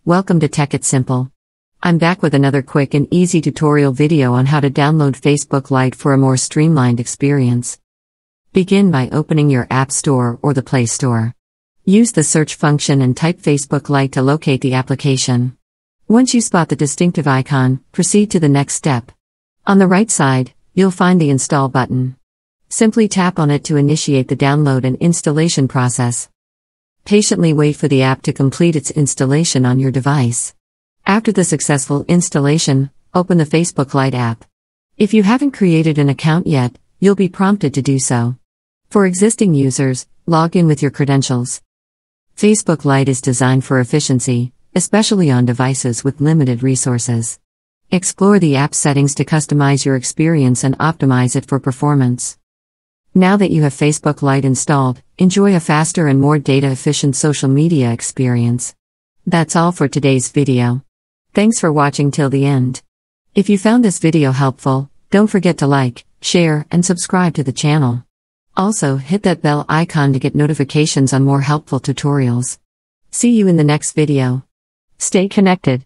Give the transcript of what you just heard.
Welcome to Tech It Simple. I'm back with another quick and easy tutorial video on how to download Facebook Lite for a more streamlined experience. Begin by opening your App Store or the Play Store. Use the search function and type Facebook Lite to locate the application. Once you spot the distinctive icon, proceed to the next step. On the right side, you'll find the Install button. Simply tap on it to initiate the download and installation process. Patiently wait for the app to complete its installation on your device. After the successful installation, open the Facebook Lite app. If you haven't created an account yet, you'll be prompted to do so. For existing users, log in with your credentials. Facebook Lite is designed for efficiency, especially on devices with limited resources. Explore the app settings to customize your experience and optimize it for performance. Now that you have Facebook Lite installed, enjoy a faster and more data-efficient social media experience. That's all for today's video. Thanks for watching till the end. If you found this video helpful, don't forget to like, share, and subscribe to the channel. Also, hit that bell icon to get notifications on more helpful tutorials. See you in the next video. Stay connected.